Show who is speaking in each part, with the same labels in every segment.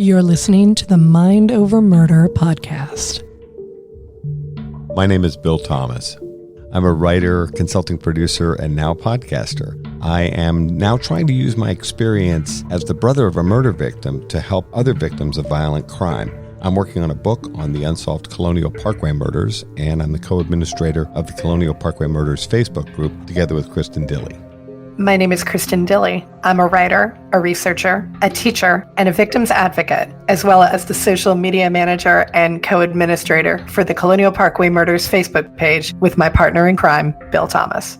Speaker 1: You're listening to the Mind Over Murder podcast.
Speaker 2: My name is Bill Thomas. I'm a writer, consulting producer, and now podcaster. I am now trying to use my experience as the brother of a murder victim to help other victims of violent crime. I'm working on a book on the unsolved Colonial Parkway Murders, and I'm the co-administrator of the Colonial Parkway Murders Facebook group, together with Kristin Dilley.
Speaker 3: My name is Kristin Dilley. I'm a writer, a researcher, a teacher, and a victims advocate, as well as the social media manager and co-administrator for the Colonial Parkway Murders Facebook page with my partner in crime, Bill Thomas.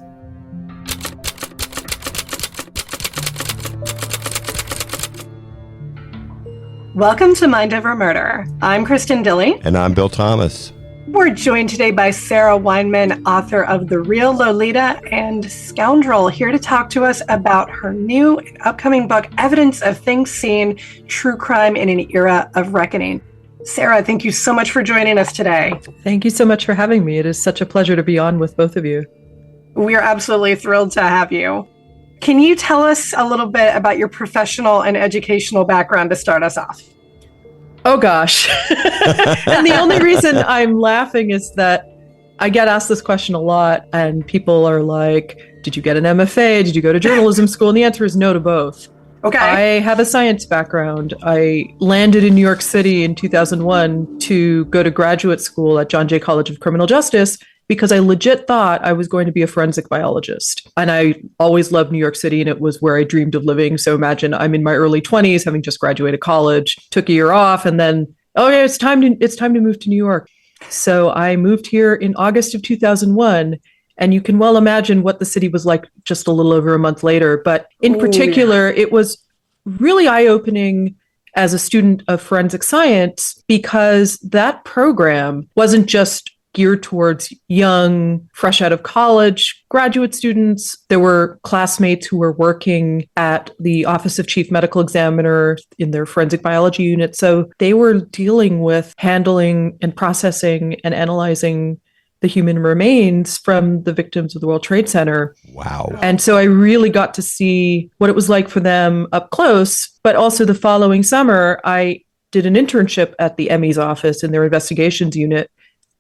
Speaker 3: Welcome to Mind Over Murder. I'm Kristin Dilley.
Speaker 2: And I'm Bill Thomas.
Speaker 3: We're joined today by Sarah Weinman, author of The Real Lolita and Scoundrel, here to talk to us about her new and upcoming book, Evidence of Things Seen, True Crime in an Era of Reckoning. Sarah, thank you so much for joining us today.
Speaker 4: Thank you so much for having me. It is such a pleasure to be on with both of you.
Speaker 3: We are absolutely thrilled to have you. Can you tell us a little bit about your professional and educational background to start us off?
Speaker 4: Oh, gosh. And the only reason I'm laughing is that I get asked this question a lot, and people are like, did you get an MFA? Did you go to journalism school? And the answer is no to both.
Speaker 3: Okay.
Speaker 4: I have a science background. I landed in New York City in 2001 to go to graduate school at John Jay College of Criminal Justice because I legit thought I was going to be a forensic biologist. And I always loved New York City, and it was where I dreamed of living. So imagine I'm in my early 20s, having just graduated college, took a year off, and then, oh yeah, it's time to move to New York. So I moved here in August of 2001, and you can well imagine what the city was like just a little over a month later. But in particular, it was really eye-opening as a student of forensic science, because that program wasn't just geared towards young, fresh out of college graduate students. There were classmates who were working at the Office of Chief Medical Examiner in their forensic biology unit. So they were dealing with handling and processing and analyzing the human remains from the victims of the World Trade Center.
Speaker 2: Wow.
Speaker 4: And so I really got to see what it was like for them up close. But also the following summer, I did an internship at the ME's office in their investigations unit.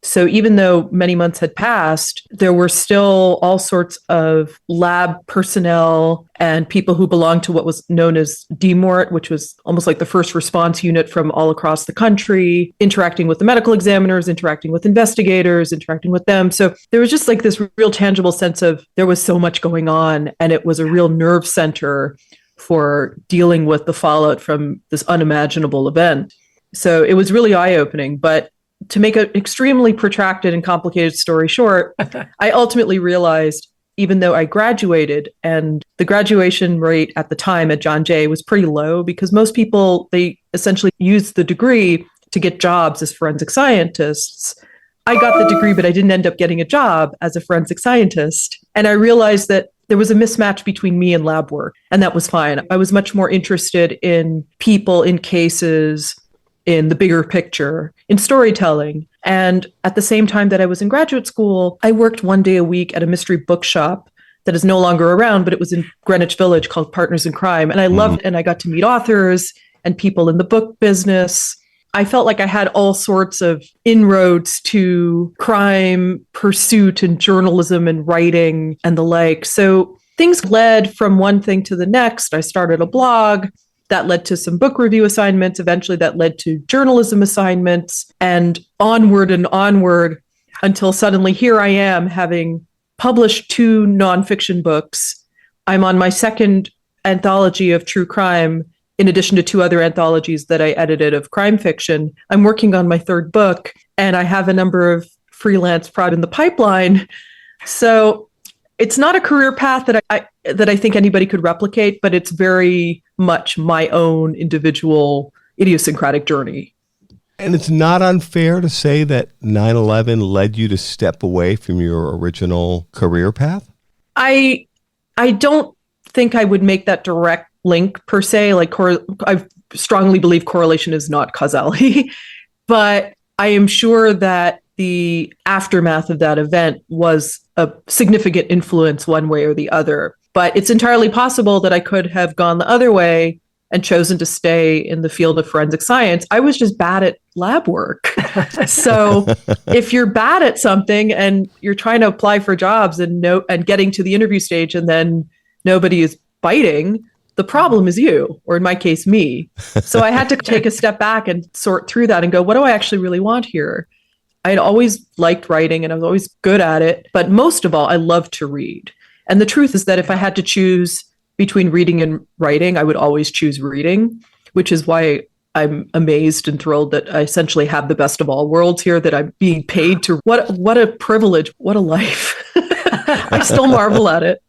Speaker 4: So even though many months had passed, there were still all sorts of lab personnel and people who belonged to what was known as DMORT, which was almost like the first response unit from all across the country, interacting with the medical examiners, interacting with investigators, interacting with them. So there was just like this real tangible sense of there was so much going on, and it was a real nerve center for dealing with the fallout from this unimaginable event. So it was really eye-opening. But to make an extremely protracted and complicated story short, I ultimately realized, even though I graduated, and the graduation rate at the time at John Jay was pretty low, because most people, they essentially use the degree to get jobs as forensic scientists. I got the degree, but I didn't end up getting a job as a forensic scientist. And I realized that there was a mismatch between me and lab work, and that was fine. I was much more interested in people, in cases, in the bigger picture, in storytelling. And at the same time that I was in graduate school, I worked one day a week at a mystery bookshop that is no longer around, but it was in Greenwich Village, called Partners in Crime. And I loved, and I got to meet authors and people in the book business. I felt like I had all sorts of inroads to crime pursuit and journalism and writing and the like. So things led from one thing to the next. I started a blog. That led to some book review assignments. Eventually, that led to journalism assignments, and onward until suddenly here I am, having published 2 nonfiction books. I'm on my second anthology of true crime, in addition to 2 other anthologies that I edited of crime fiction. I'm working on my 3rd book, and I have a number of freelance projects in the pipeline. So it's not a career path that I think anybody could replicate, but it's very much my own individual idiosyncratic journey.
Speaker 2: And it's not unfair to say that 9/11 led you to step away from your original career path?
Speaker 4: I don't think I would make that direct link per se. Like I strongly believe correlation is not causality, but I am sure that the aftermath of that event was a significant influence one way or the other. But it's entirely possible that I could have gone the other way and chosen to stay in the field of forensic science, I was just bad at lab work. So if you're bad at something and you're trying to apply for jobs and getting to the interview stage and then nobody is biting, the problem is you, or in my case, me. So I had to take a step back and sort through that and go, what do I actually really want here? I had always liked writing and I was always good at it. But most of all, I love to read. And the truth is that if I had to choose between reading and writing, I would always choose reading, which is why I'm amazed and thrilled that I essentially have the best of all worlds here, that I'm being paid to. What a privilege. What a life. I still marvel at it.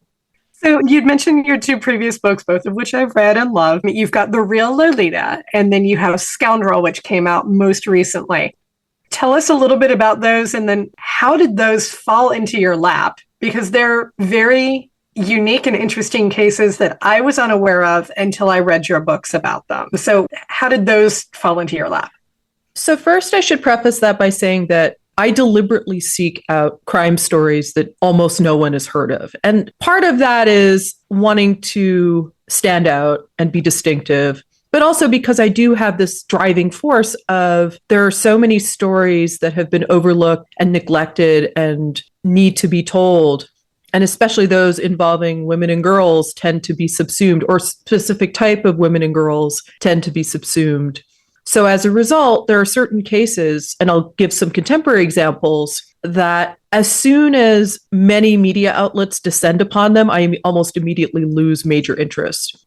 Speaker 3: So you'd mentioned your two previous books, both of which I've read and love. You've got The Real Lolita, and then you have Scoundrel, which came out most recently. Tell us a little bit about those, and then how did those fall into your lap? Because they're very unique and interesting cases that I was unaware of until I read your books about them. So how did those fall into your lap?
Speaker 4: So first, I should preface that by saying that I deliberately seek out crime stories that almost no one has heard of. And part of that is wanting to stand out and be distinctive, but also because I do have this driving force of there are so many stories that have been overlooked and neglected and need to be told. And especially those involving women and girls tend to be subsumed, or specific type of women and girls tend to be subsumed. So as a result, there are certain cases, and I'll give some contemporary examples, that as soon as many media outlets descend upon them, I almost immediately lose major interest.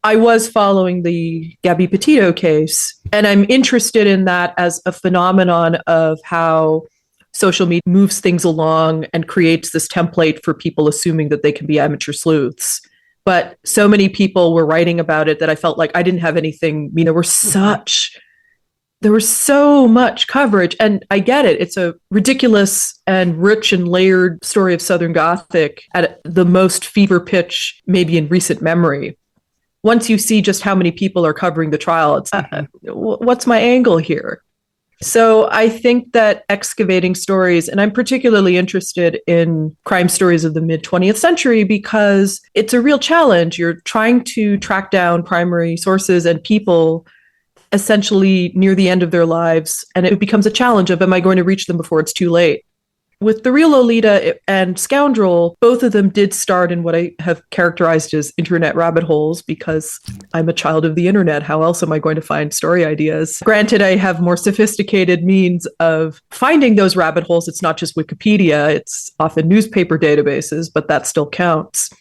Speaker 4: I was following the Gabby Petito case, and I'm interested in that as a phenomenon of how social media moves things along and creates this template for people assuming that they can be amateur sleuths. But so many people were writing about it that I felt like I didn't have anything. I mean, there was so much coverage, and I get it. It's a ridiculous and rich and layered story of Southern Gothic at the most fever pitch, maybe in recent memory. Once you see just how many people are covering the trial, it's what's my angle here? So I think that excavating stories, and I'm particularly interested in crime stories of the mid-20th century because it's a real challenge. You're trying to track down primary sources and people essentially near the end of their lives, and it becomes a challenge of, am I going to reach them before it's too late? With The Real Lolita and Scoundrel, both of them did start in what I have characterized as internet rabbit holes because I'm a child of the internet. How else am I going to find story ideas? Granted, I have more sophisticated means of finding those rabbit holes. It's not just Wikipedia, it's often newspaper databases, but that still counts.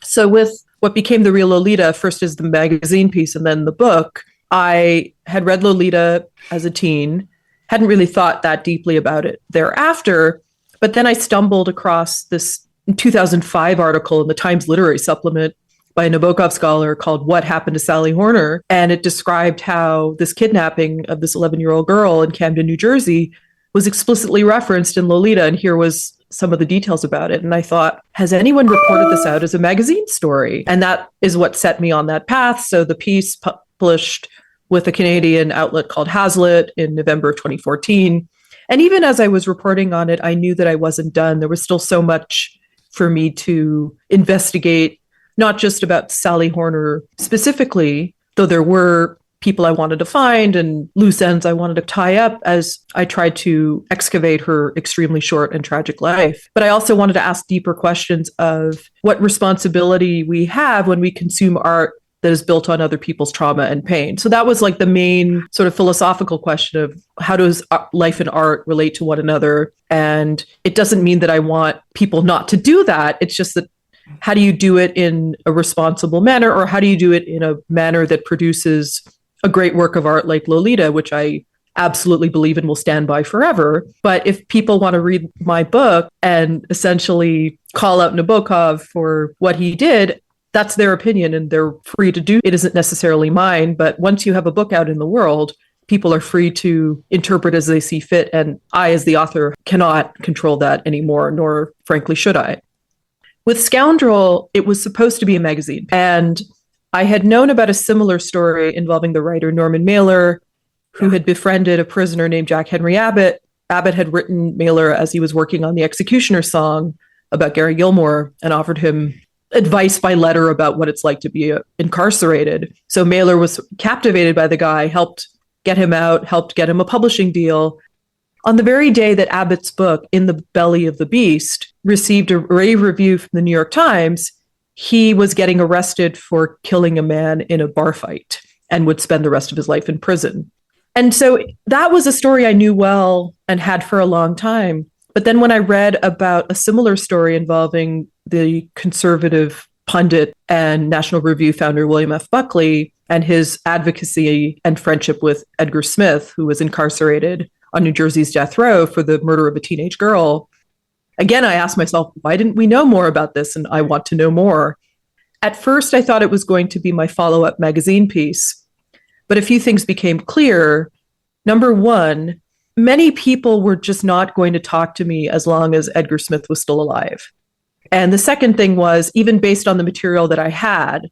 Speaker 4: So with what became The Real Lolita, first as the magazine piece and then the book, I had read Lolita as a teen, hadn't really thought that deeply about it thereafter, but then I stumbled across this 2005 article in the Times Literary Supplement by a Nabokov scholar called What Happened to Sally Horner, and it described how this kidnapping of this 11-year-old girl in Camden, New Jersey was explicitly referenced in Lolita, and here was some of the details about it. And I thought, has anyone reported this out as a magazine story? And that is what set me on that path. So the piece published with a Canadian outlet called Hazlitt in November of 2014. And even as I was reporting on it, I knew that I wasn't done. There was still so much for me to investigate, not just about Sally Horner specifically, though there were people I wanted to find and loose ends I wanted to tie up as I tried to excavate her extremely short and tragic life. But I also wanted to ask deeper questions of what responsibility we have when we consume art that is built on other people's trauma and pain. So that was like the main sort of philosophical question of how does life and art relate to one another? And it doesn't mean that I want people not to do that. It's just that how do you do it in a responsible manner, or how do you do it in a manner that produces a great work of art like Lolita, which I absolutely believe in will stand by forever. But if people want to read my book and essentially call out Nabokov for what he did, that's their opinion and they're free to do. It isn't necessarily mine, but once you have a book out in the world, people are free to interpret as they see fit. And I, as the author, cannot control that anymore, nor frankly should I. With Scoundrel, it was supposed to be a magazine. And I had known about a similar story involving the writer Norman Mailer, who had befriended a prisoner named Jack Henry Abbott. Abbott had written Mailer as he was working on the Executioner song about Gary Gilmore and offered him advice by letter about what it's like to be incarcerated. So Mailer was captivated by the guy, helped get him out, helped get him a publishing deal. On the very day that Abbott's book, In the Belly of the Beast, received a rave review from the New York Times, he was getting arrested for killing a man in a bar fight and would spend the rest of his life in prison. And so that was a story I knew well and had for a long time. But then when I read about a similar story involving the conservative pundit and National Review founder William F. Buckley and his advocacy and friendship with Edgar Smith, who was incarcerated on New Jersey's death row for the murder of a teenage girl, again, I asked myself, why didn't we know more about this? And I want to know more. At first, I thought it was going to be my follow-up magazine piece, but a few things became clear. Number one, many people were just not going to talk to me as long as Edgar Smith was still alive. And the second thing was, even based on the material that I had,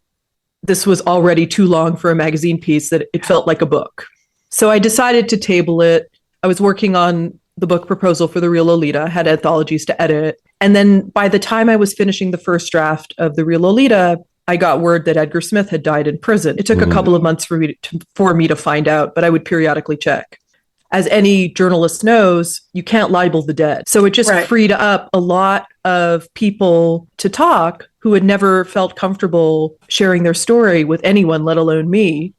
Speaker 4: this was already too long for a magazine piece that it felt like a book. So I decided to table it. I was working on the book proposal for The Real Lolita, had anthologies to edit. And then by the time I was finishing the first draft of The Real Lolita, I got word that Edgar Smith had died in prison. It took a couple of months for me to find out, but I would periodically check. As any journalist knows, you can't libel the dead. So it just freed up a lot of people to talk who had never felt comfortable sharing their story with anyone, let alone me.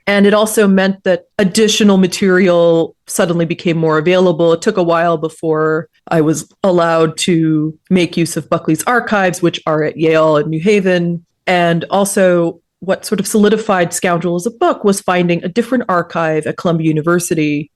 Speaker 4: And it also meant that additional material suddenly became more available. It took a while before I was allowed to make use of Buckley's archives, which are at Yale and New Haven. And also what sort of solidified Scoundrel as a book was finding a different archive at Columbia University.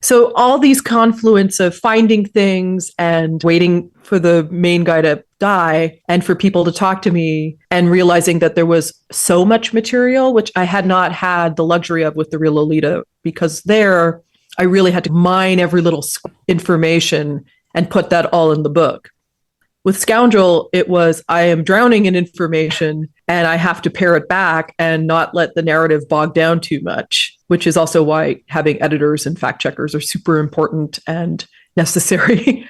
Speaker 4: So all these confluence of finding things and waiting for the main guy to die and for people to talk to me and realizing that there was so much material, which I had not had the luxury of with The Real Lolita, because there I really had to mine every little information and put that all in the book. With Scoundrel, it was, I am drowning in information and I have to pare it back and not let the narrative bog down too much, which is also why having editors and fact checkers are super important and necessary.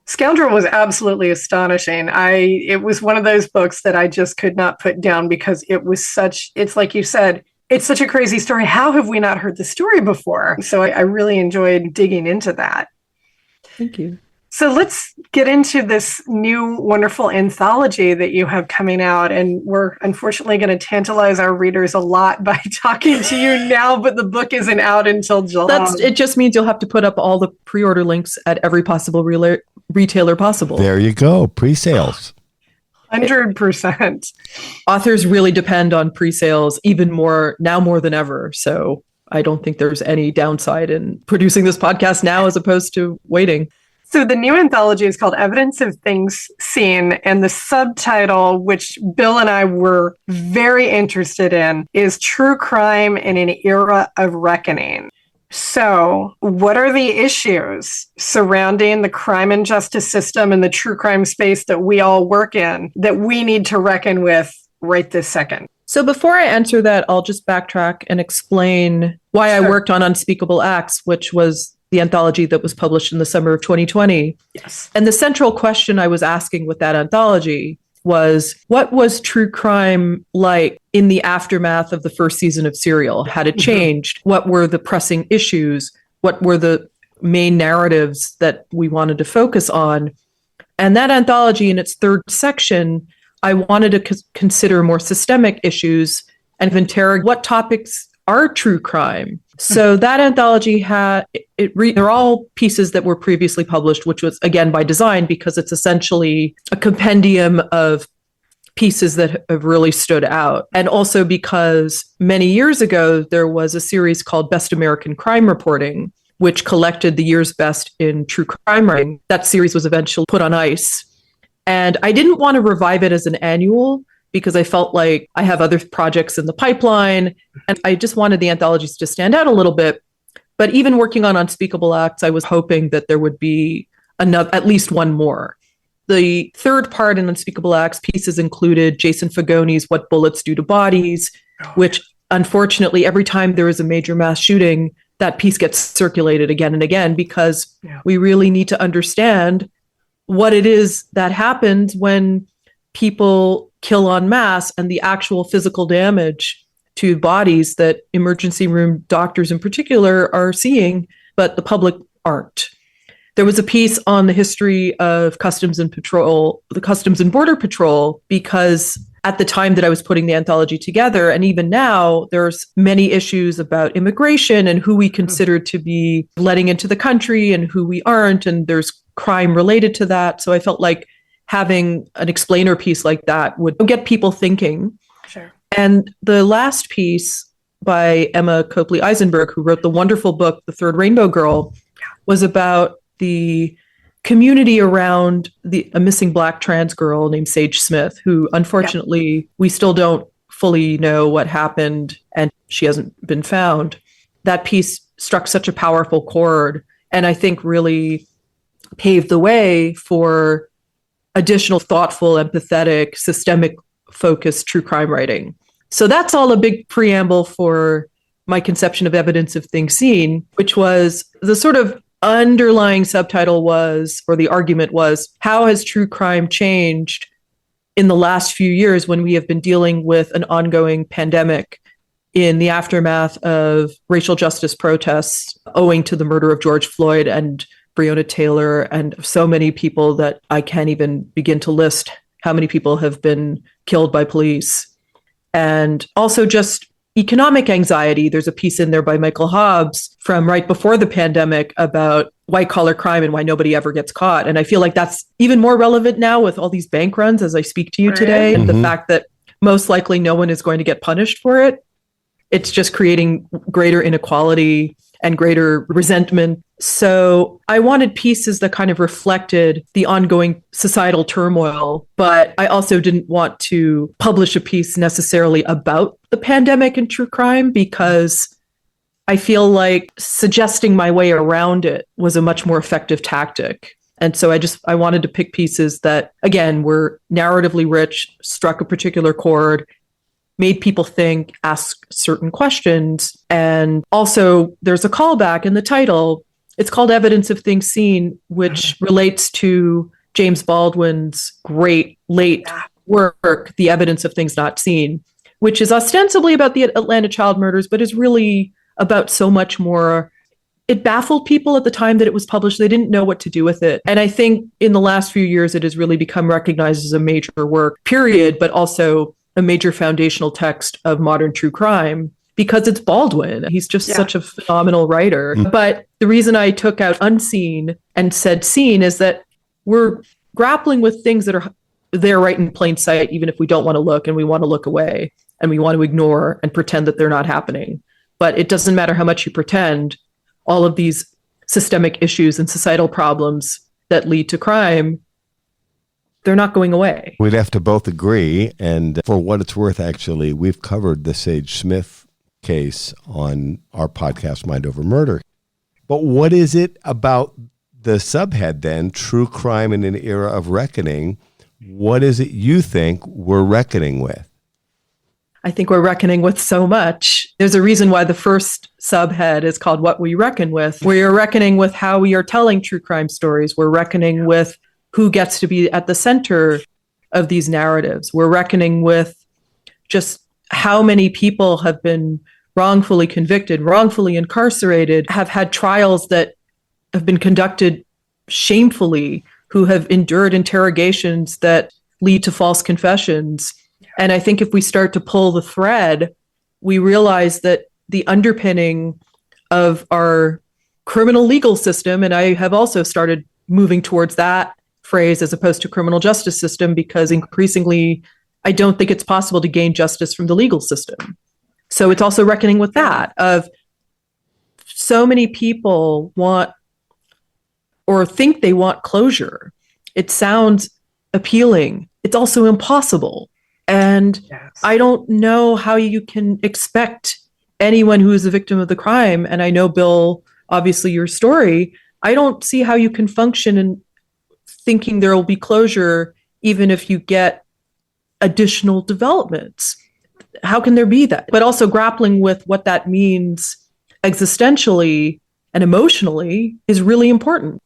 Speaker 3: Scoundrel was absolutely astonishing. It was one of those books that I just could not put down because it's like you said, it's such a crazy story. How have we not heard the story before? So I really enjoyed digging into that.
Speaker 4: Thank you.
Speaker 3: So let's get into this new wonderful anthology that you have coming out. And we're unfortunately going to tantalize our readers a lot by talking to you now, but the book isn't out until July.
Speaker 4: It just means you'll have to put up all the pre-order links at every possible retailer possible.
Speaker 2: There you go. Pre-sales.
Speaker 3: 100%.
Speaker 4: Authors really depend on pre-sales even more than ever. So I don't think there's any downside in producing this podcast now as opposed to waiting.
Speaker 3: So the new anthology is called Evidence of Things Seen, and the subtitle, which Bill and I were very interested in, is True Crime in an Era of Reckoning. So what are the issues surrounding the crime and justice system and the true crime space that we all work in that we need to reckon with right this second?
Speaker 4: So before I answer that, I'll just backtrack and explain why I worked on Unspeakable Acts, which was the anthology that was published in the summer of 2020.
Speaker 3: Yes.
Speaker 4: And the central question I was asking with that anthology was, what was true crime like in the aftermath of the first season of Serial? Had it changed? What were the pressing issues? What were the main narratives that we wanted to focus on? And that anthology, in its third section, I wanted to consider more systemic issues and interrogate what topics are true crime. So that anthology they're all pieces that were previously published, which was, again, by design, because it's essentially a compendium of pieces that have really stood out. And also because many years ago, there was a series called Best American Crime Reporting, which collected the year's best in true crime writing. That series was eventually put on ice. And I didn't want to revive it as an annual because I felt like I have other projects in the pipeline, and I just wanted the anthologies to stand out a little bit. But even working on Unspeakable Acts, I was hoping that there would be at least one more. The third part in Unspeakable Acts pieces included Jason Fagoni's What Bullets Do to Bodies, which unfortunately, every time there is a major mass shooting, that piece gets circulated again and again because we really need to understand what it is that happens when people kill en masse and the actual physical damage to bodies that emergency room doctors in particular are seeing, but the public aren't. There was a piece on the history of the Customs and Border Patrol, because at the time that I was putting the anthology together, and even now, there's many issues about immigration and who we consider to be letting into the country and who we aren't, and there's crime related to that. So I felt like having an explainer piece like that would get people thinking.
Speaker 3: Sure.
Speaker 4: And the last piece by Emma Copley Eisenberg, who wrote the wonderful book, The Third Rainbow Girl, was about the community around a missing Black trans girl named Sage Smith, who unfortunately we still don't fully know what happened, and she hasn't been found. That piece struck such a powerful chord, and I think really paved the way for additional thoughtful, empathetic, systemic focused true crime writing. So that's all a big preamble for my conception of evidence of things seen, which was the sort of underlying subtitle was, or the argument was, how has true crime changed in the last few years when we have been dealing with an ongoing pandemic in the aftermath of racial justice protests owing to the murder of George Floyd and Breonna Taylor and so many people that I can't even begin to list how many people have been killed by police. And also just economic anxiety. There's a piece in there by Michael Hobbs from right before the pandemic about white collar crime and why nobody ever gets caught. And I feel like that's even more relevant now with all these bank runs as I speak to you today. And the fact that most likely no one is going to get punished for it. It's just creating greater inequality and greater resentment. So I wanted pieces that kind of reflected the ongoing societal turmoil, but I also didn't want to publish a piece necessarily about the pandemic and true crime, because I feel like suggesting my way around it was a much more effective tactic. And so I wanted to pick pieces that, again, were narratively rich, struck a particular chord, made people think, ask certain questions. And also there's a callback in the title. It's called Evidence of Things Seen, which relates to James Baldwin's great late work, The Evidence of Things Not Seen, which is ostensibly about the Atlanta child murders, but is really about so much more. It baffled people at the time that it was published. They didn't know what to do with it. And I think in the last few years, it has really become recognized as a major work, period, but also a major foundational text of modern true crime, because it's Baldwin. He's just such a phenomenal writer. But the reason I took out unseen and said seen is that we're grappling with things that are there right in plain sight, even if we don't want to look and we want to look away and we want to ignore and pretend that they're not happening. But it doesn't matter how much you pretend, all of these systemic issues and societal problems that lead to crime, they're not going away.
Speaker 2: We'd have to both agree. And for what it's worth, actually, we've covered the Sage Smith case on our podcast, Mind Over Murder. But what is it about the subhead then, true crime in an era of reckoning? What is it you think we're reckoning with?
Speaker 4: I think we're reckoning with so much. There's a reason why the first subhead is called What We Reckon With. We are reckoning with how we are telling true crime stories. We're reckoning with who gets to be at the center of these narratives. We're reckoning with just how many people have been wrongfully convicted, wrongfully incarcerated, have had trials that have been conducted shamefully, who have endured interrogations that lead to false confessions. And I think if we start to pull the thread, we realize that the underpinning of our criminal legal system, and I have also started moving towards that phrase as opposed to criminal justice system, because increasingly, I don't think it's possible to gain justice from the legal system. So it's also reckoning with that, of so many people want or think they want closure. It sounds appealing. It's also impossible. And I don't know how you can expect anyone who is a victim of the crime, and I know, Bill, obviously your story, I don't see how you can function in thinking there will be closure even if you get additional developments. How can there be that? But also grappling with what that means existentially and emotionally is really important.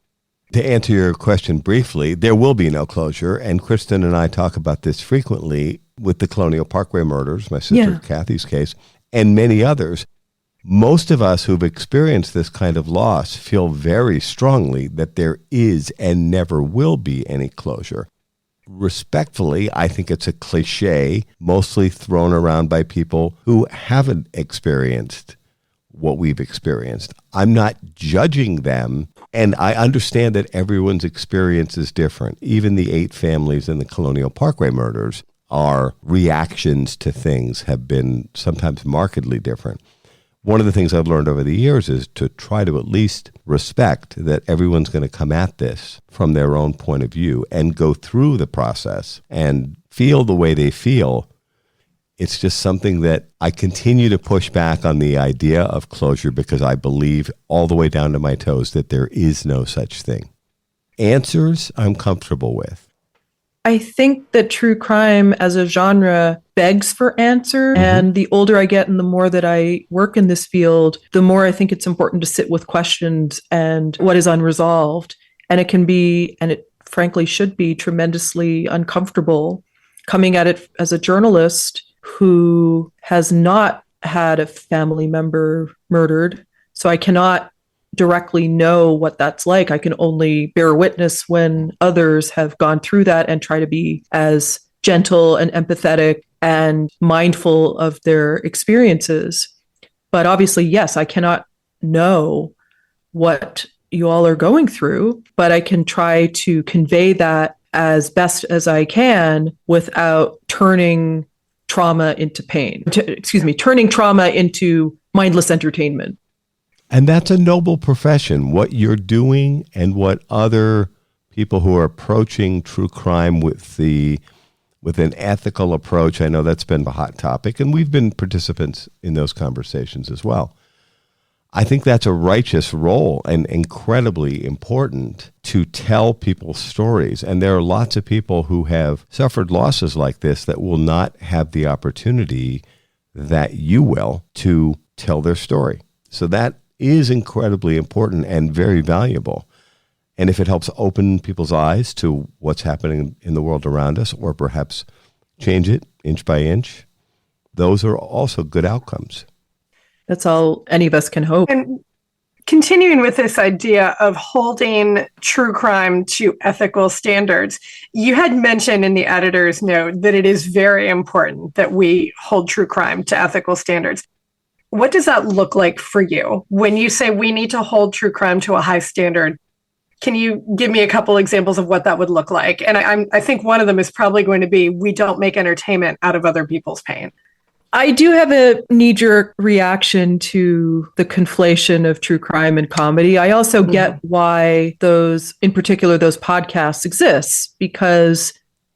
Speaker 2: To answer your question briefly, there will be no closure, and Kristin and I talk about this frequently. with the Colonial Parkway Murders, my sister Kathy's case, and many others. Most of us who've experienced this kind of loss feel very strongly that there is and never will be any closure. Respectfully, I think it's a cliche, mostly thrown around by people who haven't experienced what we've experienced. I'm not judging them, and I understand that everyone's experience is different. Even the 8 families in the Colonial Parkway Murders, our reactions to things have been sometimes markedly different. One of the things I've learned over the years is to try to at least respect that everyone's going to come at this from their own point of view and go through the process and feel the way they feel. It's just something that I continue to push back on the idea of closure because I believe all the way down to my toes that there is no such thing. Answers I'm comfortable with.
Speaker 4: I think that true crime as a genre begs for answers. And the older I get and the more that I work in this field, the more I think it's important to sit with questions and what is unresolved. And it can be, and it frankly should be, tremendously uncomfortable coming at it as a journalist who has not had a family member murdered. So I cannot directly know what that's like. I can only bear witness when others have gone through that and try to be as gentle and empathetic and mindful of their experiences. But obviously, yes, I cannot know what you all are going through, but I can try to convey that as best as I can without turning trauma into pain. Turning trauma into mindless entertainment.
Speaker 2: And that's a noble profession. What you're doing and what other people who are approaching true crime with an ethical approach, I know that's been a hot topic, and we've been participants in those conversations as well. I think that's a righteous role and incredibly important to tell people's stories. And there are lots of people who have suffered losses like this that will not have the opportunity that you will to tell their story. So that is incredibly important and very valuable. And if it helps open people's eyes to what's happening in the world around us, or perhaps change it inch by inch, those are also good outcomes.
Speaker 4: That's all any of us can hope.
Speaker 3: And continuing with this idea of holding true crime to ethical standards, you had mentioned in the editor's note that it is very important that we hold true crime to ethical standards. What does that look like for you? When you say we need to hold true crime to a high standard, can you give me a couple examples of what that would look like? And I think one of them is probably going to be, we don't make entertainment out of other people's pain.
Speaker 4: I do have a knee-jerk reaction to the conflation of true crime and comedy. I also get why those podcasts exist, because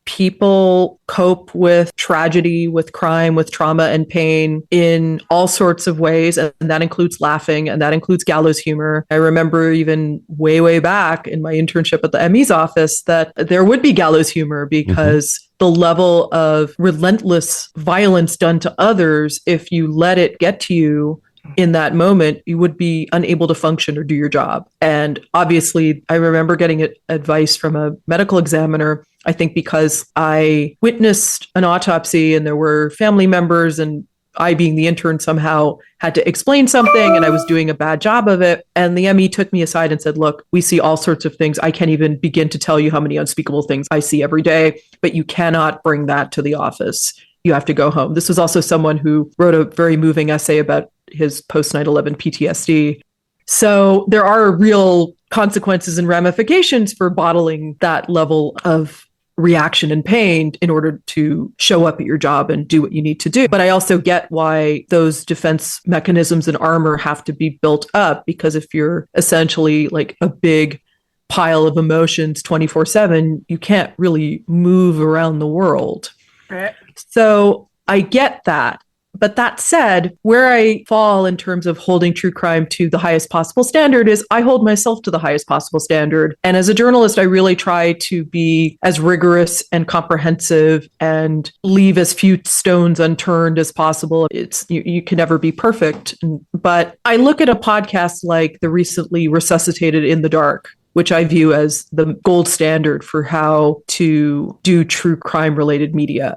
Speaker 4: people cope with tragedy, with crime, with trauma and pain in all sorts of ways. And that includes laughing, and that includes gallows humor. I remember even way back in my internship at the Emmys office that there would be gallows humor because the level of relentless violence done to others, if you let it get to you in that moment, you would be unable to function or do your job. And obviously, I remember getting advice from a medical examiner, I think because I witnessed an autopsy and there were family members, and I, being the intern, somehow had to explain something and I was doing a bad job of it. And the ME took me aside and said, look, we see all sorts of things. I can't even begin to tell you how many unspeakable things I see every day, but you cannot bring that to the office. You have to go home. This was also someone who wrote a very moving essay about his post 9/11 PTSD. So there are real consequences and ramifications for bottling that level of reaction and pain in order to show up at your job and do what you need to do. But I also get why those defense mechanisms and armor have to be built up, because if you're essentially like a big pile of emotions 24/7, you can't really move around the world.
Speaker 3: Right.
Speaker 4: So I get that. But that said, where I fall in terms of holding true crime to the highest possible standard is I hold myself to the highest possible standard. And as a journalist, I really try to be as rigorous and comprehensive and leave as few stones unturned as possible. You can never be perfect. But I look at a podcast like the recently resuscitated In the Dark, which I view as the gold standard for how to do true crime related media.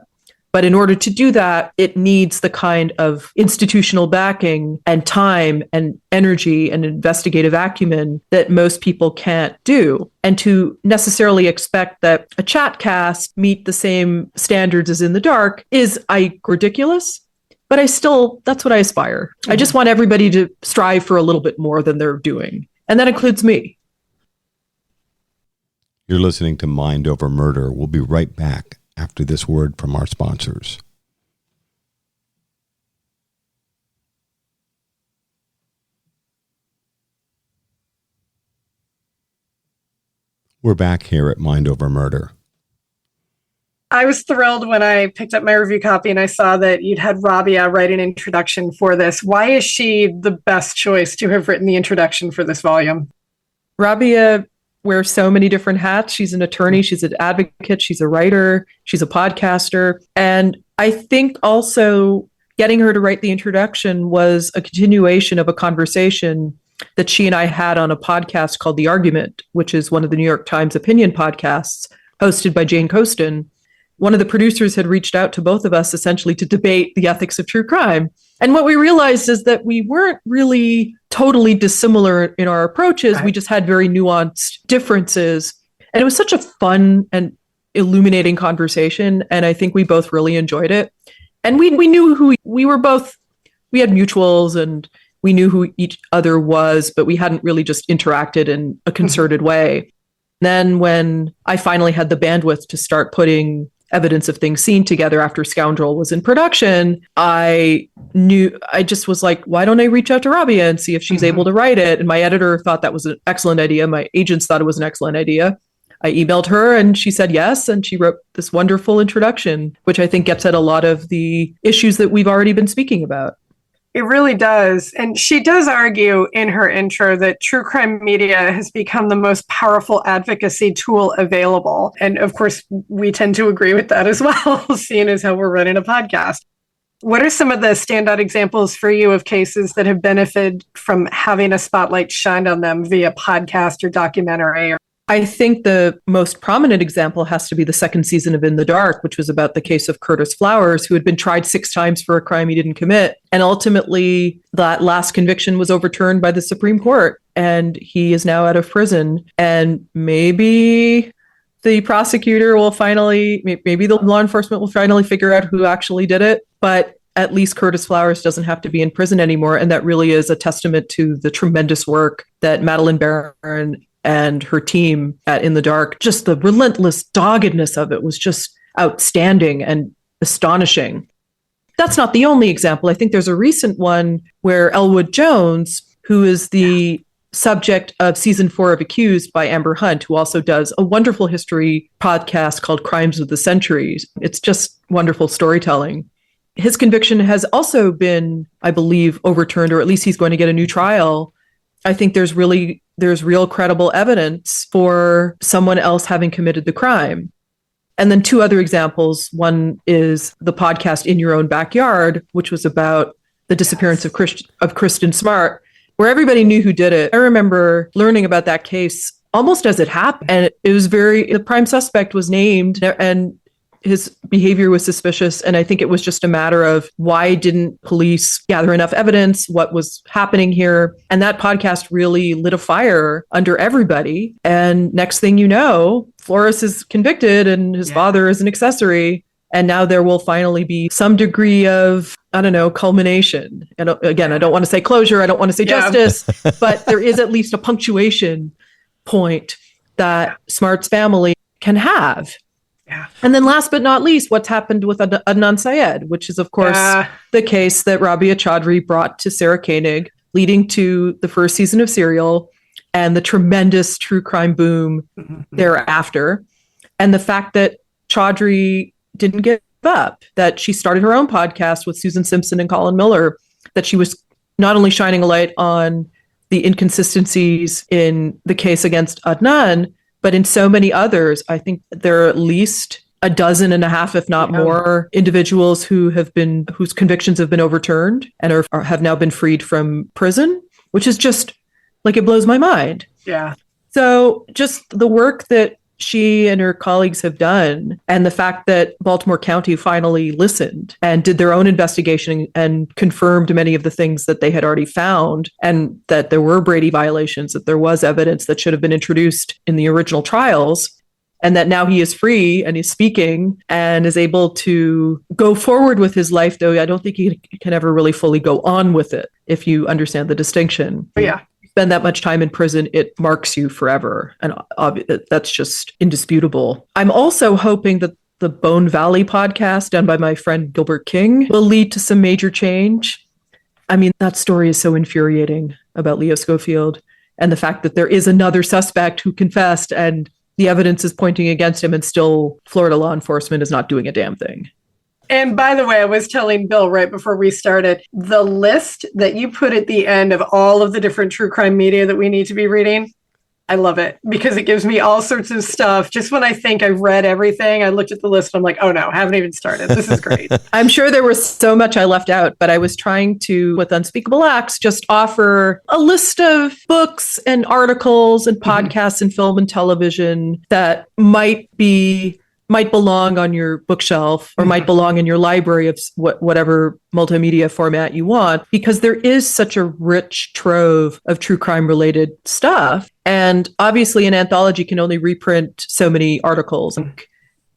Speaker 4: But in order to do that, it needs the kind of institutional backing and time and energy and investigative acumen that most people can't do. And to necessarily expect that a chat cast meet the same standards as In the Dark is ridiculous. But that's what I aspire. I just want everybody to strive for a little bit more than they're doing. And that includes me.
Speaker 2: You're listening to Mind Over Murder. We'll be right back after this word from our sponsors. We're back here at Mind Over Murder.
Speaker 3: I was thrilled when I picked up my review copy and I saw that you'd had Rabia write an introduction for this. Why is she the best choice to have written the introduction for this volume?
Speaker 4: Rabia wears so many different hats. She's an attorney, she's an advocate, she's a writer, she's a podcaster. And I think also getting her to write the introduction was a continuation of a conversation that she and I had on a podcast called The Argument, which is one of the New York Times opinion podcasts hosted by Jane Coaston. One of the producers had reached out to both of us essentially to debate the ethics of true crime. And what we realized is that we weren't really totally dissimilar in our approaches. Right. We just had very nuanced differences. And it was such a fun and illuminating conversation. And I think we both really enjoyed it. And we knew who we were both. We had mutuals and we knew who each other was, but we hadn't really just interacted in a concerted way. Then when I finally had the bandwidth to start putting evidence of things seen together after Scoundrel was in production, I just was like, why don't I reach out to Rabia and see if she's able to write it? And my editor thought that was an excellent idea. My agents thought it was an excellent idea. I emailed her and she said yes. And she wrote this wonderful introduction, which I think gets at a lot of the issues that we've already been speaking about.
Speaker 3: It really does. And she does argue in her intro that true crime media has become the most powerful advocacy tool available. And of course, we tend to agree with that as well, seeing as how we're running a podcast. What are some of the standout examples for you of cases that have benefited from having a spotlight shined on them via podcast or documentary?
Speaker 4: I think the most prominent example has to be the second season of In the Dark, which was about the case of Curtis Flowers, who had been tried 6 times for a crime he didn't commit. And ultimately, that last conviction was overturned by the Supreme Court, and he is now out of prison. And maybe the prosecutor will maybe the law enforcement will finally figure out who actually did it. But at least Curtis Flowers doesn't have to be in prison anymore. And that really is a testament to the tremendous work that Madeleine Barron and her team at In the Dark, just the relentless doggedness of it was just outstanding and astonishing. That's not the only example. I think there's a recent one where Elwood Jones, who is the subject of season 4 of Accused by Amber Hunt, who also does a wonderful history podcast called Crimes of the Centuries. It's just wonderful storytelling. His conviction has also been, I believe, overturned, or at least he's going to get a new trial. I think there's real credible evidence for someone else having committed the crime. And then 2 other examples. One is the podcast In Your Own Backyard, which was about the disappearance of Kristin Smart, where everybody knew who did it. I remember learning about that case almost as it happened. And it was the prime suspect was named and his behavior was suspicious. And I think it was just a matter of why didn't police gather enough evidence? What was happening here? And that podcast really lit a fire under everybody. And next thing you know, Flores is convicted and his father is an accessory. And now there will finally be some degree of, culmination. And again, I don't want to say closure. I don't want to say justice, but there is at least a punctuation point that Smart's family can have. Yeah. And then last but not least, what's happened with Adnan Syed, which is, of course, the case that Rabia Chaudry brought to Sarah Koenig, leading to the first season of Serial and the tremendous true crime boom thereafter. And the fact that Chaudry didn't give up, that she started her own podcast with Susan Simpson and Colin Miller, that she was not only shining a light on the inconsistencies in the case against Adnan, but in so many others. I think there are at least 12.5, if not more, individuals whose convictions have been overturned and have now been freed from prison, which is just it blows my mind.
Speaker 3: Yeah.
Speaker 4: So just the work that she and her colleagues have done, and the fact that Baltimore County finally listened and did their own investigation and confirmed many of the things that they had already found, and that there were Brady violations, that there was evidence that should have been introduced in the original trials, and that now he is free and he's speaking and is able to go forward with his life, though I don't think he can ever really fully go on with it, if you understand the distinction.
Speaker 3: Yeah.
Speaker 4: Spend that much time in prison, it marks you forever. And that's just indisputable. I'm also hoping that the Bone Valley podcast done by my friend Gilbert King will lead to some major change. I mean, that story is so infuriating about Leo Schofield, and the fact that there is another suspect who confessed and the evidence is pointing against him, and still Florida law enforcement is not doing a damn thing.
Speaker 3: And by the way, I was telling Bill right before we started, the list that you put at the end of all of the different true crime media that we need to be reading, I love it because it gives me all sorts of stuff. Just when I think I've read everything, I looked at the list and I'm like, oh no, haven't even started. This is great.
Speaker 4: I'm sure there was so much I left out, but I was trying to, with Unspeakable Acts, just offer a list of books and articles and podcasts and film and television that might belong on your bookshelf or might belong in your library of whatever multimedia format you want, because there is such a rich trove of true crime related stuff. And obviously an anthology can only reprint so many articles.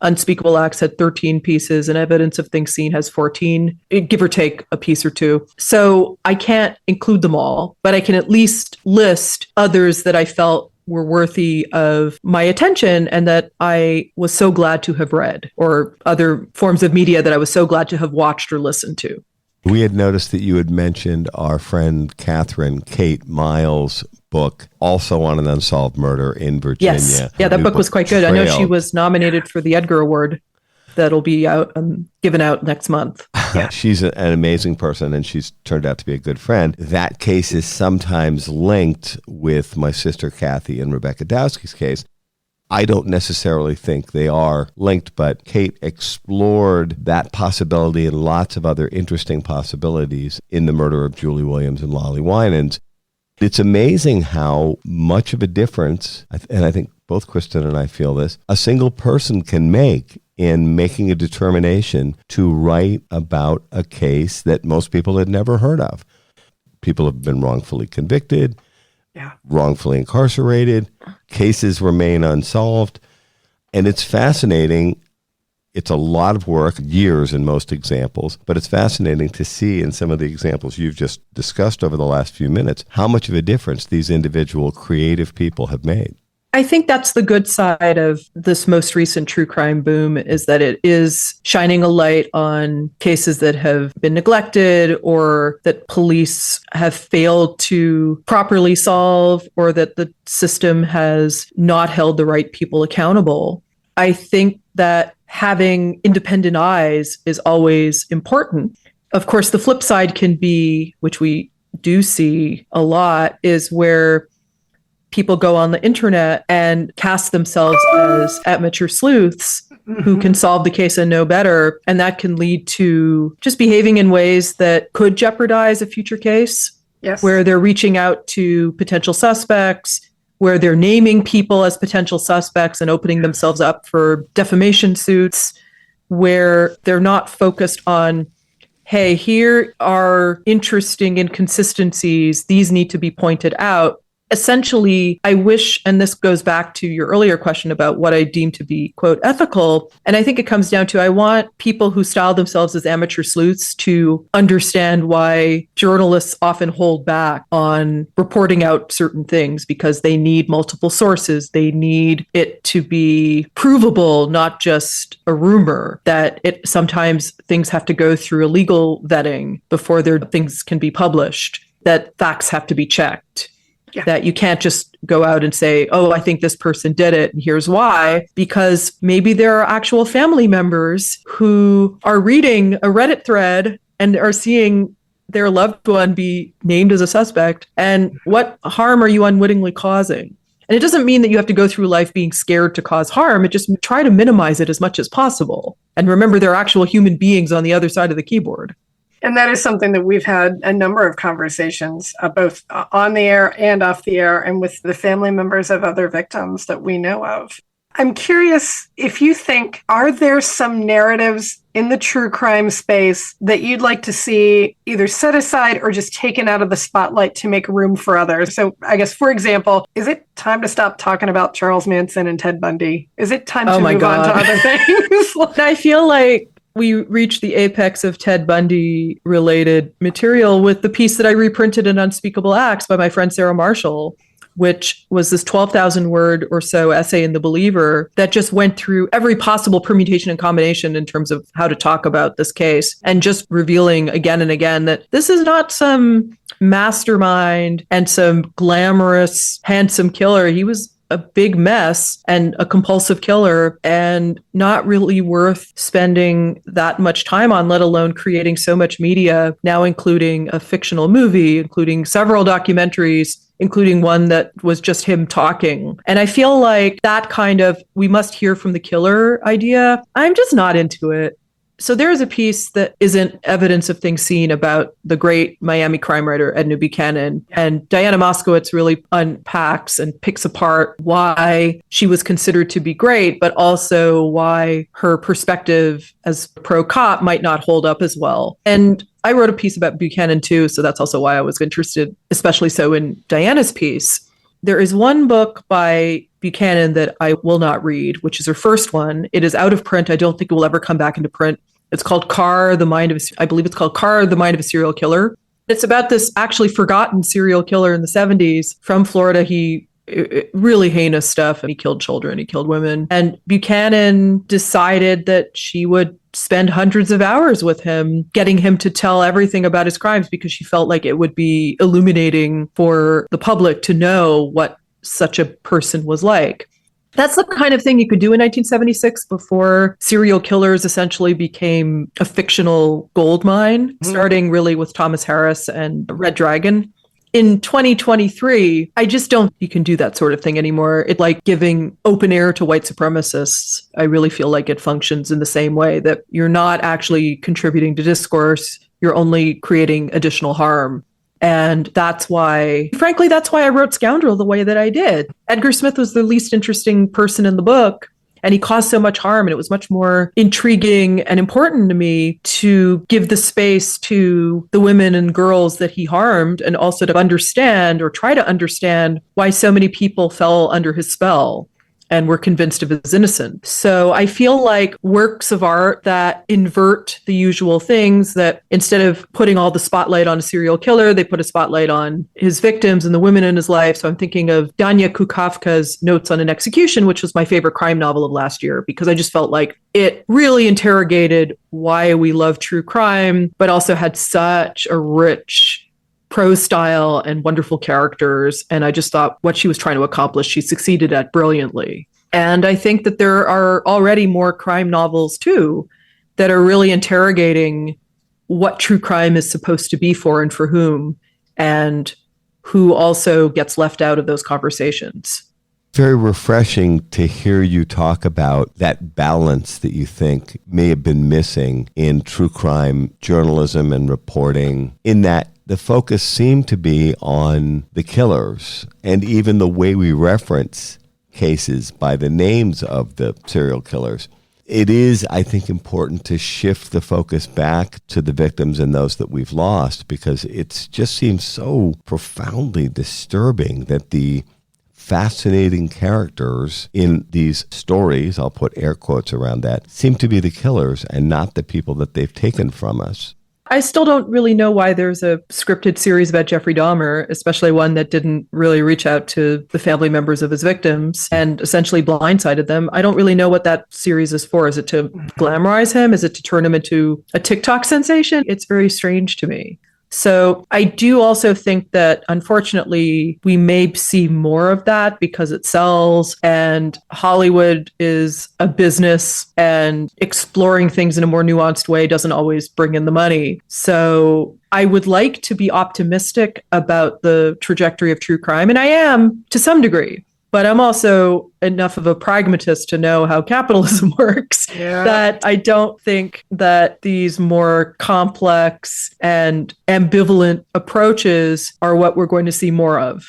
Speaker 4: Unspeakable Acts had 13 pieces and Evidence of Things Seen has 14, give or take a piece or two. So I can't include them all, but I can at least list others that I felt were worthy of my attention and that I was so glad to have read, or other forms of media that I was so glad to have watched or listened to.
Speaker 2: We had noticed that you had mentioned our friend Kate Miles' book, also on an unsolved murder in Virginia.
Speaker 4: Yes. Yeah, that book was quite good. I know she was nominated for the Edgar Award that'll be out, given out next month.
Speaker 2: Yeah. She's an amazing person, and she's turned out to be a good friend. That case is sometimes linked with my sister Kathy and Rebecca Dowski's case. I don't necessarily think they are linked, but Kate explored that possibility and lots of other interesting possibilities in the murder of Julie Williams and Lolly Winans. It's amazing how much of a difference, and I think both Kristin and I feel this, a single person can make in making a determination to write about a case that most people had never heard of. People have been wrongfully convicted, wrongfully incarcerated, cases remain unsolved, and it's fascinating. It's a lot of work, years in most examples, but it's fascinating to see in some of the examples you've just discussed over the last few minutes how much of a difference these individual creative people have made.
Speaker 4: I think that's the good side of this most recent true crime boom, is that it is shining a light on cases that have been neglected or that police have failed to properly solve, or that the system has not held the right people accountable. I think that having independent eyes is always important. Of course, the flip side can be, which we do see a lot, is where people go on the internet and cast themselves as amateur sleuths who can solve the case and know better. And that can lead to just behaving in ways that could jeopardize a future case, where they're reaching out to potential suspects, where they're naming people as potential suspects and opening themselves up for defamation suits, where they're not focused on, hey, here are interesting inconsistencies, these need to be pointed out. Essentially, I wish, and this goes back to your earlier question about what I deem to be, quote, ethical. And I think it comes down to, I want people who style themselves as amateur sleuths to understand why journalists often hold back on reporting out certain things, because they need multiple sources. They need it to be provable, not just a rumor, that sometimes things have to go through a legal vetting before their things can be published, that facts have to be checked. That you can't just go out and say, oh, I think this person did it, and here's why. Because maybe there are actual family members who are reading a Reddit thread and are seeing their loved one be named as a suspect. And what harm are you unwittingly causing? And it doesn't mean that you have to go through life being scared to cause harm. It just try to minimize it as much as possible. And remember, there are actual human beings on the other side of the keyboard.
Speaker 3: And that is something that we've had a number of conversations, both on the air and off the air, and with the family members of other victims that we know of. I'm curious if you think, are there some narratives in the true crime space that you'd like to see either set aside or just taken out of the spotlight to make room for others? So I guess, for example, is it time to stop talking about Charles Manson and Ted Bundy? Is it time to move on to other things?
Speaker 4: I feel like we reached the apex of Ted Bundy related material with the piece that I reprinted in Unspeakable Acts by my friend Sarah Marshall, which was this 12,000 word or so essay in The Believer that just went through every possible permutation and combination in terms of how to talk about this case, and just revealing again and again that this is not some mastermind and some glamorous, handsome killer. He was a big mess and a compulsive killer, and not really worth spending that much time on, let alone creating so much media, now including a fictional movie, including several documentaries, including one that was just him talking. And I feel like that kind of we must hear from the killer idea, I'm just not into it. So there is a piece that isn't evidence of things seen about the great Miami crime writer Edna Buchanan. And Diana Moskowitz really unpacks and picks apart why she was considered to be great, but also why her perspective as pro-cop might not hold up as well. And I wrote a piece about Buchanan too, so that's also why I was interested, especially so in Diana's piece. There is one book by Buchanan that I will not read, which is her first one. It is out of print. I don't think it will ever come back into print. It's called Carr, the Mind of a Serial Killer. It's about this actually forgotten serial killer in the 70s from Florida. He really heinous stuff. And he killed children, he killed women. And Buchanan decided that she would spend hundreds of hours with him, getting him to tell everything about his crimes, because she felt like it would be illuminating for the public to know what such a person was like. That's the kind of thing you could do in 1976 before serial killers essentially became a fictional gold mine, starting really with Thomas Harris and Red Dragon. In 2023, I just don't think you can do that sort of thing anymore. It's like giving open air to white supremacists. I really feel like it functions in the same way, that you're not actually contributing to discourse. You're only creating additional harm. And that's why I wrote Scoundrel the way that I did. Edgar Smith was the least interesting person in the book, and he caused so much harm. And it was much more intriguing and important to me to give the space to the women and girls that he harmed, and also to understand, or try to understand, why so many people fell under his spell and were convinced of his innocence. So I feel like works of art that invert the usual things, that instead of putting all the spotlight on a serial killer, they put a spotlight on his victims and the women in his life. So I'm thinking of Dania Kukavka's Notes on an Execution, which was my favorite crime novel of last year, because I just felt like it really interrogated why we love true crime, but also had such a rich prose style and wonderful characters. And I just thought what she was trying to accomplish, she succeeded at brilliantly. And I think that there are already more crime novels too that are really interrogating what true crime is supposed to be for and for whom, and who also gets left out of those conversations.
Speaker 2: Very refreshing to hear you talk about that balance that you think may have been missing in true crime journalism and reporting, in that the focus seemed to be on the killers, and even the way we reference cases by the names of the serial killers. It is, I think, important to shift the focus back to the victims and those that we've lost, because it just seems so profoundly disturbing that the fascinating characters in these stories, I'll put air quotes around that, seem to be the killers and not the people that they've taken from us.
Speaker 4: I still don't really know why there's a scripted series about Jeffrey Dahmer, especially one that didn't really reach out to the family members of his victims and essentially blindsided them. I don't really know what that series is for. Is it to glamorize him? Is it to turn him into a TikTok sensation? It's very strange to me. So I do also think that, unfortunately, we may see more of that because it sells, and Hollywood is a business, and exploring things in a more nuanced way doesn't always bring in the money. So I would like to be optimistic about the trajectory of true crime, and I am to some degree. But I'm also enough of a pragmatist to know how capitalism works, that I don't think that these more complex and ambivalent approaches are what we're going to see more of.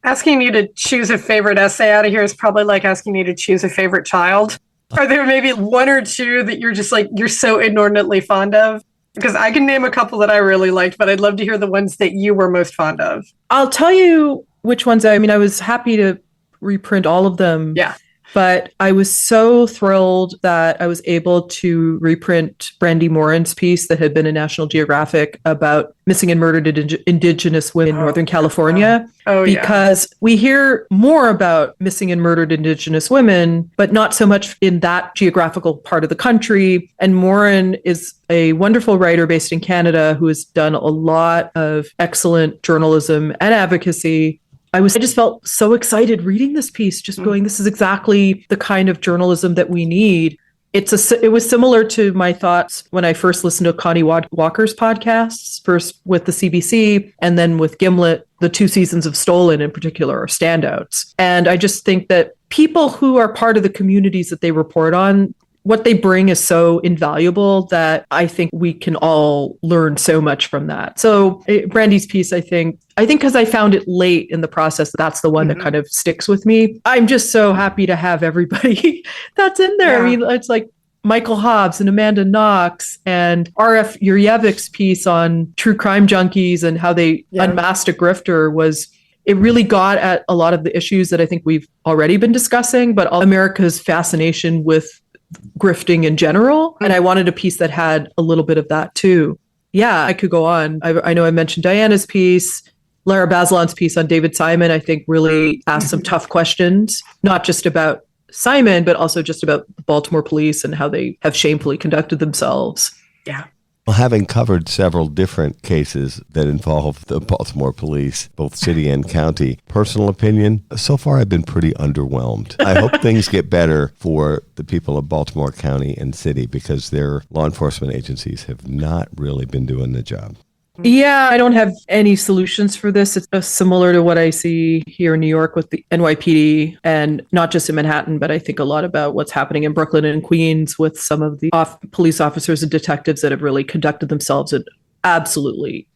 Speaker 3: Asking you to choose a favorite essay out of here is probably like asking you to choose a favorite child. Are there maybe one or two that you're just like, you're so inordinately fond of? Because I can name a couple that I really liked, but I'd love to hear the ones that you were most fond of.
Speaker 4: I'll tell you which ones. I was happy to reprint all of them.
Speaker 3: Yeah.
Speaker 4: But I was so thrilled that I was able to reprint Brandy Morin's piece that had been in National Geographic about missing and murdered Indigenous women in Northern California. Because we hear more about missing and murdered Indigenous women, but not so much in that geographical part of the country. And Morin is a wonderful writer based in Canada who has done a lot of excellent journalism and advocacy. I just felt so excited reading this piece, just going, this is exactly the kind of journalism that we need. It was similar to my thoughts when I first listened to Connie Walker's podcasts, first with the CBC and then with Gimlet. The 2 seasons of Stolen in particular are standouts. And I just think that people who are part of the communities that they report on, what they bring is so invaluable that I think we can all learn so much from that. So Brandy's piece, I think because I found it late in the process, that's the one that kind of sticks with me. I'm just so happy to have everybody that's in there.
Speaker 3: Yeah.
Speaker 4: It's like Michael Hobbs and Amanda Knox and R.F. Yuryevik's piece on true crime junkies and how they unmasked a grifter it really got at a lot of the issues that I think we've already been discussing, but America's fascination with grifting in general. And I wanted a piece that had a little bit of that too. Yeah, I could go on. I know I mentioned Diana's piece. Lara Bazelon's piece on David Simon, I think, really asked some tough questions, not just about Simon, but also just about the Baltimore police and how they have shamefully conducted themselves.
Speaker 3: Yeah.
Speaker 2: Well, having covered several different cases that involve the Baltimore police, both city and county, personal opinion, so far I've been pretty underwhelmed. I hope things get better for the people of Baltimore County and city because their law enforcement agencies have not really been doing the job.
Speaker 4: Yeah, I don't have any solutions for this. It's similar to what I see here in New York with the NYPD, and not just in Manhattan, but I think a lot about what's happening in Brooklyn and Queens with some of the police officers and detectives that have really conducted themselves in absolutely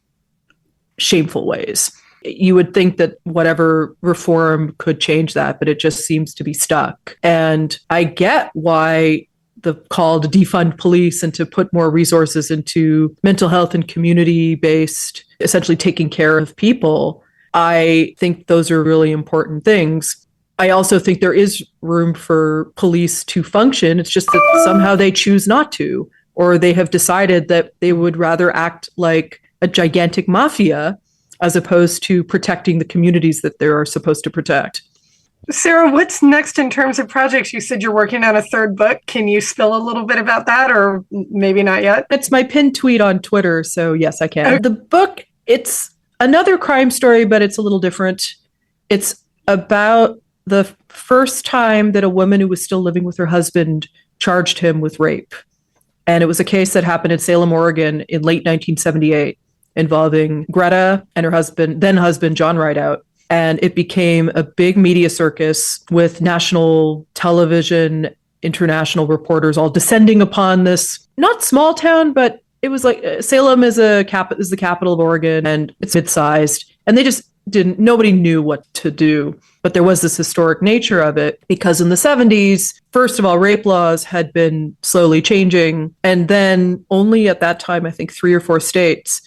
Speaker 4: shameful ways. You would think that whatever reform could change that, but it just seems to be stuck. And I get why the call to defund police and to put more resources into mental health and community-based, essentially taking care of people. I think those are really important things. I also think there is room for police to function. It's just that somehow they choose not to, or they have decided that they would rather act like a gigantic mafia as opposed to protecting the communities that they are supposed to protect.
Speaker 3: Sarah, what's next in terms of projects? You said you're working on a 3rd book. Can you spill a little bit about that, or maybe not yet?
Speaker 4: It's my pinned tweet on Twitter, so yes, I can. Okay. The book, it's another crime story, but it's a little different. It's about the first time that a woman who was still living with her husband charged him with rape. And it was a case that happened in Salem, Oregon in late 1978 involving Greta and her then husband, John Rideout. And it became a big media circus with national television, international reporters all descending upon this, not small town, but it was like Salem is the capital of Oregon and it's mid-sized. And they just nobody knew what to do. But there was this historic nature of it because in the 70s, first of all, rape laws had been slowly changing. And then only at that time, I think 3 or 4 states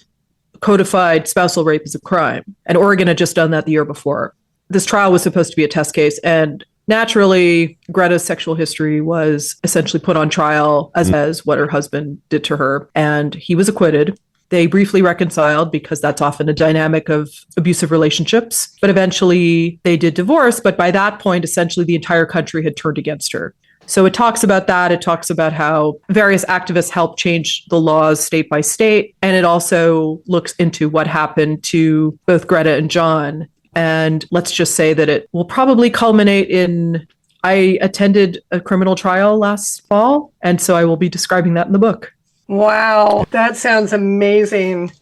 Speaker 4: codified spousal rape as a crime. And Oregon had just done that the year before. This trial was supposed to be a test case. And naturally, Greta's sexual history was essentially put on trial as what her husband did to her. And he was acquitted. They briefly reconciled because that's often a dynamic of abusive relationships. But eventually they did divorce. But by that point, essentially the entire country had turned against her. So it talks about that. It talks about how various activists helped change the laws state by state. And it also looks into what happened to both Greta and John. And let's just say that it will probably culminate in, I attended a criminal trial last fall. And so I will be describing that in the book.
Speaker 3: Wow, that sounds amazing.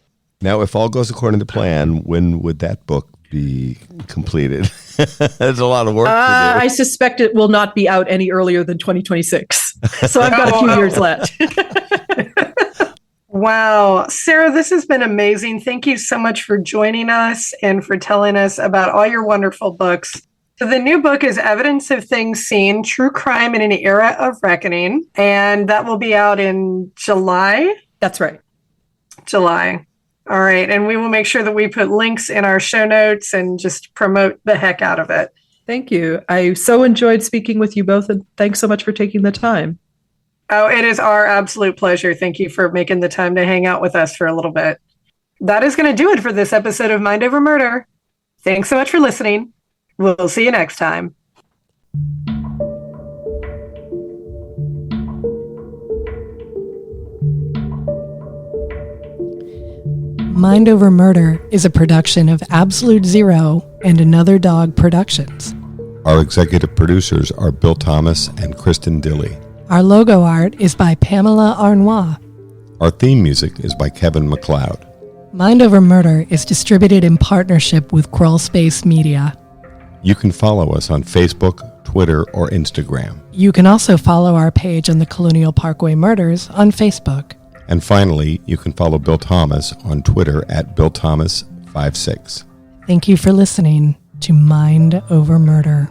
Speaker 2: Now, if all goes according to plan, when would that book be completed? There's a lot of work to do.
Speaker 4: I suspect it will not be out any earlier than 2026. So I've got a few years left.
Speaker 3: Wow. Sarah, this has been amazing. Thank you so much for joining us and for telling us about all your wonderful books. So the new book is Evidence of Things Seen, True Crime in an Era of Reckoning, and that will be out in July?
Speaker 4: That's right.
Speaker 3: July. All right. And we will make sure that we put links in our show notes and just promote the heck out of it.
Speaker 4: Thank you. I so enjoyed speaking with you both, and thanks so much for taking the time.
Speaker 3: Oh, it is our absolute pleasure. Thank you for making the time to hang out with us for a little bit. That is going to do it for this episode of Mind Over Murder. Thanks so much for listening. We'll see you next time.
Speaker 1: Mind Over Murder is a production of Absolute Zero and Another Dog Productions.
Speaker 2: Our executive producers are Bill Thomas and Kristin Dilley.
Speaker 1: Our logo art is by Pamela Arnois.
Speaker 2: Our theme music is by Kevin MacLeod.
Speaker 1: Mind Over Murder is distributed in partnership with Crawl Space Media.
Speaker 2: You can follow us on Facebook, Twitter, or Instagram.
Speaker 1: You can also follow our page on the Colonial Parkway Murders on Facebook.
Speaker 2: And finally, you can follow Bill Thomas on Twitter at BillThomas56.
Speaker 1: Thank you for listening to Mind Over Murder.